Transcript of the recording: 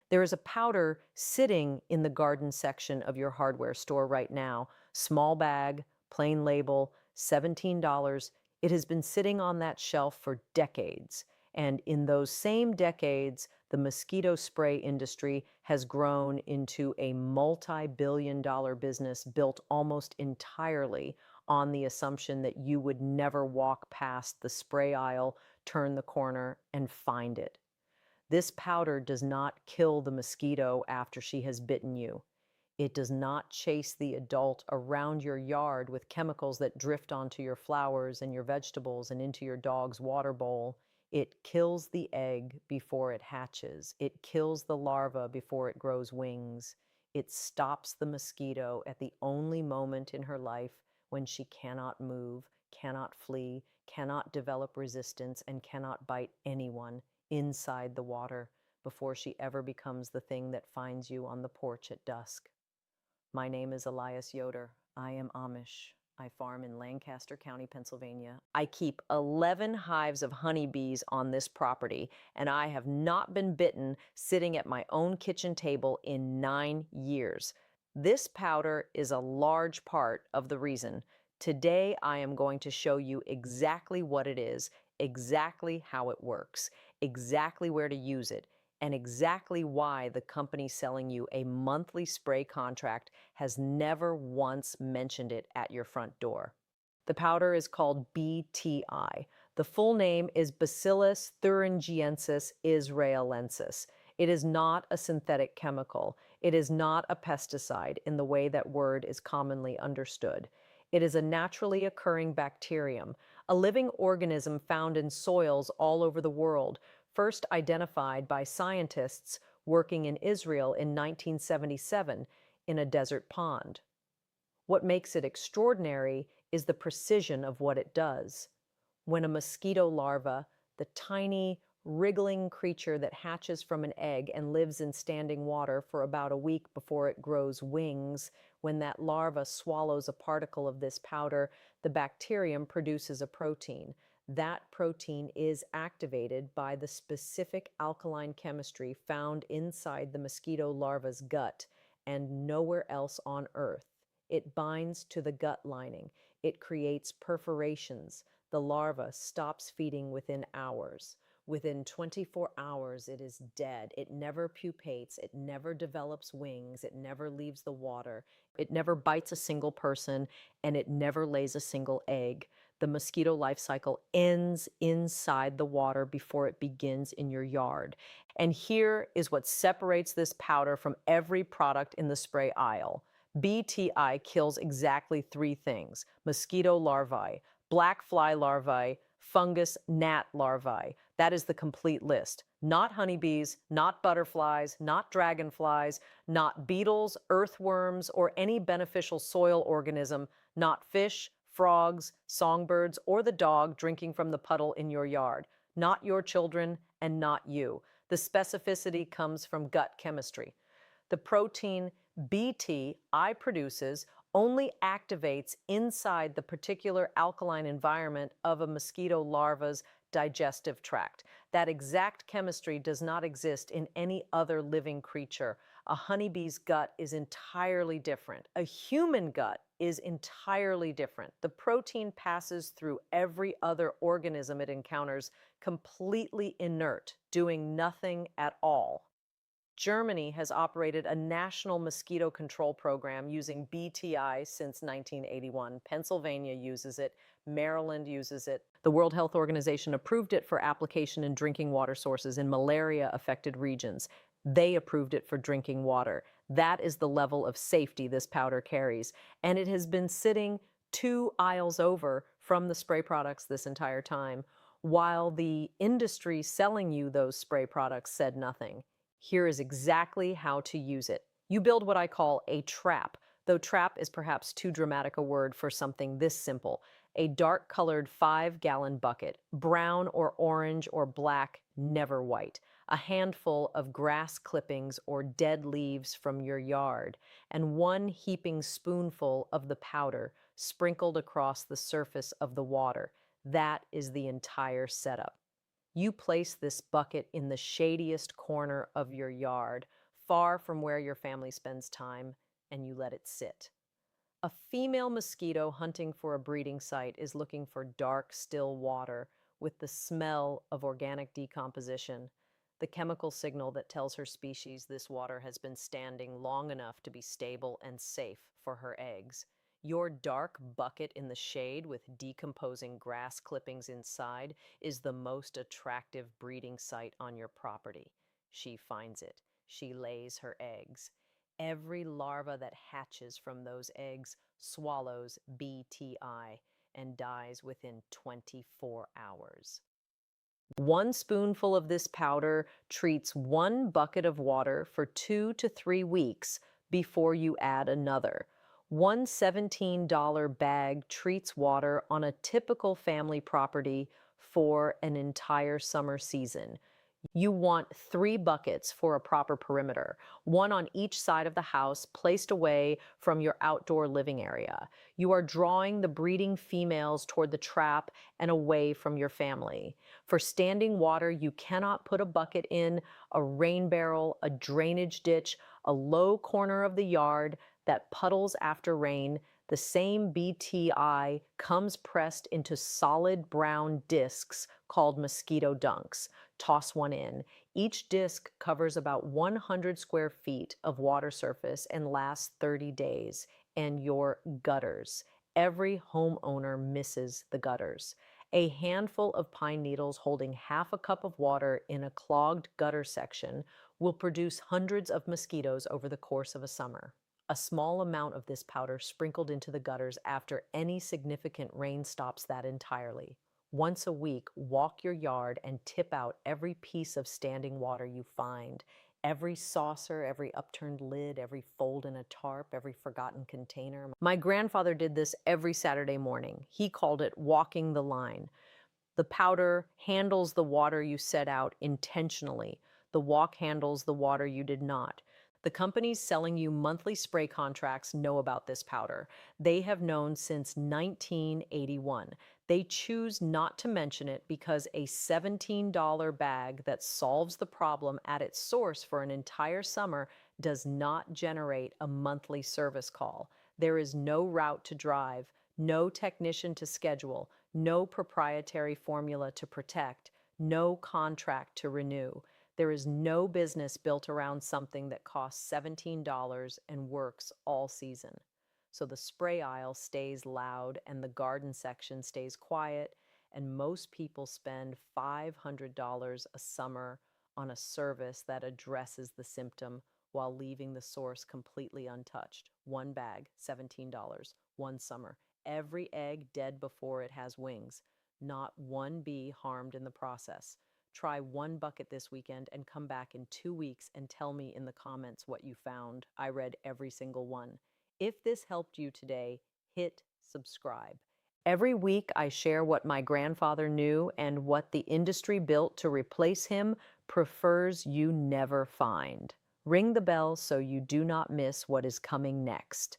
There is a powder sitting in the garden section of your hardware store right now. Small bag, plain label, $17. It has been sitting on that shelf for decades. And in those same decades, the mosquito spray industry has grown into a multi-billion-dollar business built almost entirely on the assumption that you would never walk past the spray aisle, turn the corner, and find it. This powder does not kill the mosquito after she has bitten you. It does not chase the adult around your yard with chemicals that drift onto your flowers and your vegetables and into your dog's water bowl. It kills the egg before it hatches. It kills the larva before it grows wings. It stops the mosquito at the only moment in her life when she cannot move, cannot flee, cannot develop resistance, and cannot bite anyone inside the water before she ever becomes the thing that finds you on the porch at dusk. My name is Elias Yoder. I am Amish. I farm in Lancaster County, Pennsylvania. I keep 11 hives of honeybees on this property, and I have not been bitten sitting at my own kitchen table in 9 years. This powder is a large part of the reason. Today, I am going to show you exactly what it is, exactly how it works, exactly where to use it, and exactly why the company selling you a monthly spray contract has never once mentioned it at your front door. The powder is called BTI. The full name is Bacillus thuringiensis israelensis. It is not a synthetic chemical. It is not a pesticide in the way that word is commonly understood. It is a naturally occurring bacterium, a living organism found in soils all over the world, first identified by scientists working in Israel in 1977 in a desert pond. What makes it extraordinary is the precision of what it does. When a mosquito larva, the tiny, wriggling creature that hatches from an egg and lives in standing water for about a week before it grows wings, when that larva swallows a particle of this powder, the bacterium produces a protein. That protein is activated by the specific alkaline chemistry found inside the mosquito larva's gut and nowhere else on Earth. It binds to the gut lining. It creates perforations. The larva stops feeding within hours. Within 24 hours, it is dead. It never pupates. It never develops wings. It never leaves the water. It never bites a single person, and it never lays a single egg. The mosquito life cycle ends inside the water before it begins in your yard. And here is what separates this powder from every product in the spray aisle. BTI kills exactly 3 things: mosquito larvae, black fly larvae, fungus gnat larvae. That is the complete list. Not honeybees, not butterflies, not dragonflies, not beetles, earthworms, or any beneficial soil organism, not fish, frogs, songbirds, or the dog drinking from the puddle in your yard. Not your children and not you. The specificity comes from gut chemistry. The protein BTI produces only activates inside the particular alkaline environment of a mosquito larva's digestive tract. That exact chemistry does not exist in any other living creature. A honeybee's gut is entirely different. A human gut is entirely different. The protein passes through every other organism it encounters completely inert, doing nothing at all. Germany has operated a national mosquito control program using BTI since 1981. Pennsylvania uses it. Maryland uses it. The World Health Organization approved it for application in drinking water sources in malaria-affected regions. They approved it for drinking water. That is the level of safety this powder carries. And it has been sitting 2 aisles over from the spray products this entire time, while the industry selling you those spray products said nothing. Here is exactly how to use it. You build what I call a trap, though trap is perhaps too dramatic a word for something this simple. A dark-colored 5-gallon bucket, brown or orange or black, never white. A handful of grass clippings or dead leaves from your yard, and 1 heaping spoonful of the powder sprinkled across the surface of the water. That is the entire setup. You place this bucket in the shadiest corner of your yard, far from where your family spends time, and you let it sit. A female mosquito hunting for a breeding site is looking for dark, still water with the smell of organic decomposition, the chemical signal that tells her species this water has been standing long enough to be stable and safe for her eggs. Your dark bucket in the shade with decomposing grass clippings inside is the most attractive breeding site on your property. She finds it. She lays her eggs. Every larva that hatches from those eggs swallows BTI and dies within 24 hours. One spoonful of this powder treats one bucket of water for 2 to 3 weeks before you add another. One $17 bag treats water on a typical family property for an entire summer season. You want 3 buckets for a proper perimeter, one on each side of the house, placed away from your outdoor living area. You are drawing the breeding females toward the trap and away from your family. For standing water, you cannot put a bucket in a rain barrel, a drainage ditch, a low corner of the yard that puddles after rain. The same BTI comes pressed into solid brown discs called mosquito dunks. Toss one in. Each disc covers about 100 square feet of water surface and lasts 30 days. And your gutters. Every homeowner misses the gutters. A handful of pine needles holding half a cup of water in a clogged gutter section will produce hundreds of mosquitoes over the course of a summer. A small amount of this powder sprinkled into the gutters after any significant rain stops that entirely. Once a week, walk your yard and tip out every piece of standing water you find. Every saucer, every upturned lid, every fold in a tarp, every forgotten container. My grandfather did this every Saturday morning. He called it walking the line. The powder handles the water you set out intentionally. The walk handles the water you did not. The companies selling you monthly spray contracts know about this powder. They have known since 1981. They choose not to mention it because a $17 bag that solves the problem at its source for an entire summer does not generate a monthly service call. There is no route to drive, no technician to schedule, no proprietary formula to protect, no contract to renew. There is no business built around something that costs $17 and works all season. So the spray aisle stays loud and the garden section stays quiet, and most people spend $500 a summer on a service that addresses the symptom while leaving the source completely untouched. One bag, $17, one summer. Every egg dead before it has wings. Not one bee harmed in the process. Try one bucket this weekend and come back in 2 weeks and tell me in the comments what you found. I read every single one. If this helped you today, hit subscribe. Every week I share what my grandfather knew and what the industry built to replace him prefers you never find. Ring the bell so you do not miss what is coming next.